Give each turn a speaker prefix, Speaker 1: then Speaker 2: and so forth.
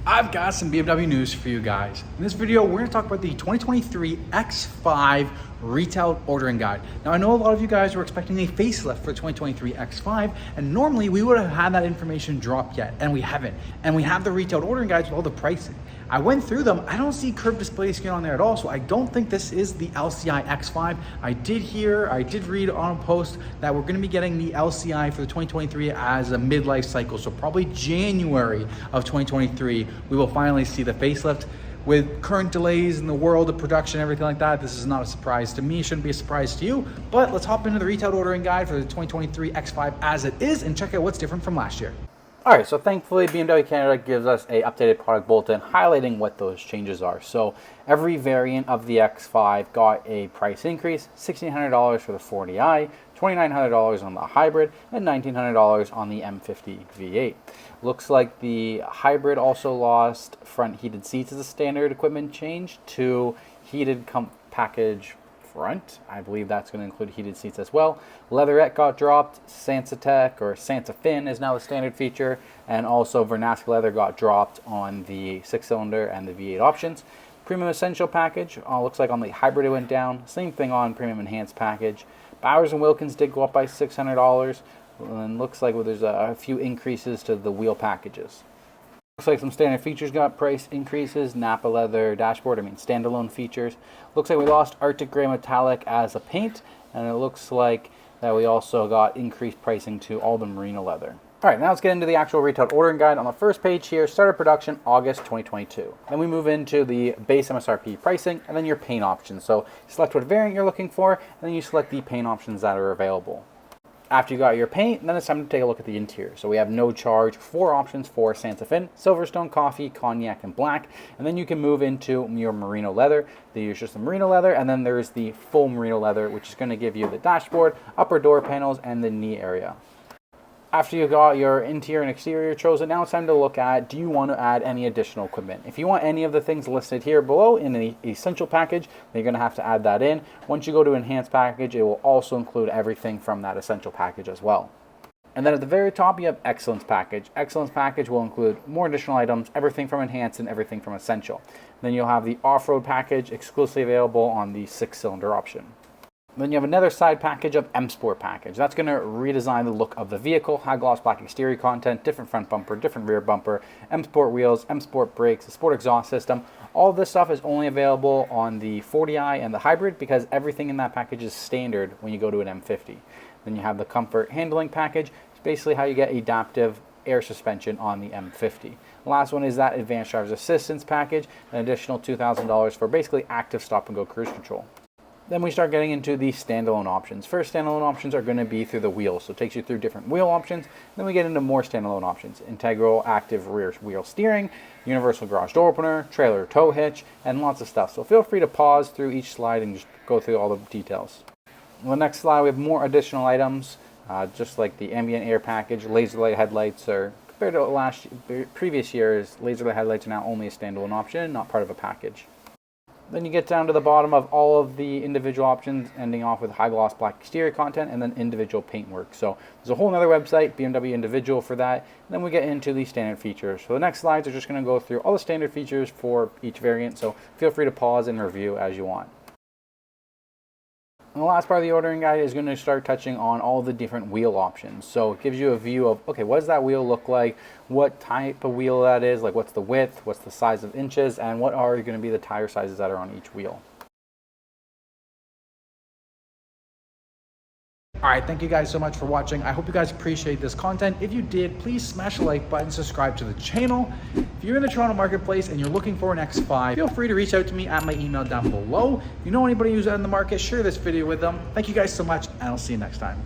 Speaker 1: I've got some BMW news for you guys. In this video, we're gonna talk about the 2023 X5 retail ordering guide. Now, I know a lot of you guys were expecting a facelift for the 2023 X5, and normally we would have had that information drop yet, and we haven't. And we have the retail ordering guides with all the pricing. I went through them. I don't see curved display skin on there at all, so I don't think this is the LCI X5. I did read on a post that we're gonna be getting the LCI for the 2023 as a midlife cycle, so probably January of 2023, we will finally see the facelift. With current delays in the world of production and everything like that, this is not a surprise to me. It shouldn't be a surprise to you, but let's hop into the retail ordering guide for the 2023 X5 as it is and check out what's different from last year.
Speaker 2: All right, so thankfully BMW Canada gives us a updated product bulletin highlighting what those changes are. So every variant of the X5 got a price increase, $1,600 for the 40i, $2,900 on the hybrid, and $1,900 on the M50 V8. Looks like the hybrid also lost front heated seats as a standard equipment change to heated package front. I believe that's going to include heated seats as well. Leatherette got dropped. Sansatech or Santa-Fin is now the standard feature, and also Vernask leather got dropped on the 6-cylinder and the V8 options. Premium Essential package looks like on the hybrid it went down. Same thing on Premium Enhanced package. Bowers & Wilkins did go up by $600, and looks like there's a few increases to the wheel packages. Looks like some standard features got price increases. Napa leather dashboard, standalone features. Looks like we lost Arctic Gray Metallic as a paint, and it looks like that we also got increased pricing to all the merino leather. All right, now let's get into the actual retail ordering guide. On the first page here, started production August 2022. Then we move into the base MSRP pricing and then your paint options. So select what variant you're looking for, and then you select the paint options that are available. After you got your paint, then it's time to take a look at the interior. So we have no charge, 4 options for Santa-Fin, Silverstone, Coffee, Cognac, and Black. And then you can move into your merino leather. There's just the merino leather, and then there's the full merino leather, which is going to give you the dashboard, upper door panels, and the knee area. After you got your interior and exterior chosen, now it's time to look at, do you want to add any additional equipment? If you want any of the things listed here below in the essential package, then you're going to have to add that in. Once you go to enhanced package, it will also include everything from that essential package as well. And then at the very top, you have excellence package. Excellence package will include more additional items, everything from enhanced and everything from essential. Then you'll have the off-road package exclusively available on the 6-cylinder option. Then you have another side package of M Sport package. That's going to redesign the look of the vehicle, high gloss black exterior content, different front bumper, different rear bumper, M Sport wheels, M Sport brakes, a sport exhaust system. All of this stuff is only available on the 40i and the hybrid because everything in that package is standard when you go to an M50. Then you have the comfort handling package. It's basically how you get adaptive air suspension on the M50. The last one is that advanced driver's assistance package, an additional $2,000 for basically active stop and go cruise control. Then we start getting into the standalone options. First standalone options are going to be through the wheels, so it takes you through different wheel options. Then we get into more standalone options: integral active rear wheel steering, universal garage door opener, trailer tow hitch, and lots of stuff. So feel free to pause through each slide and just go through all the details. On the next slide, we have more additional items, just like the ambient air package, laser light headlights, or compared to previous years, laser light headlights are now only a standalone option, not part of a package. Then you get down to the bottom of all of the individual options, ending off with high gloss black exterior content and then individual paintwork. So there's a whole other website, BMW Individual, for that. And then we get into the standard features. So the next slides are just going to go through all the standard features for each variant. So feel free to pause and review as you want. And the last part of the ordering guide is going to start touching on all the different wheel options. So it gives you a view of, okay, what does that wheel look like? What type of wheel that is? Like, what's the width? What's the size of inches? And what are going to be the tire sizes that are on each wheel?
Speaker 1: All right, thank you guys so much for watching. I hope you guys appreciate this content. If you did, please smash the like button, subscribe to the channel. If you're in the Toronto marketplace and you're looking for an X5, feel free to reach out to me at my email down below. If you know anybody who's out in the market, share this video with them. Thank you guys so much, and I'll see you next time.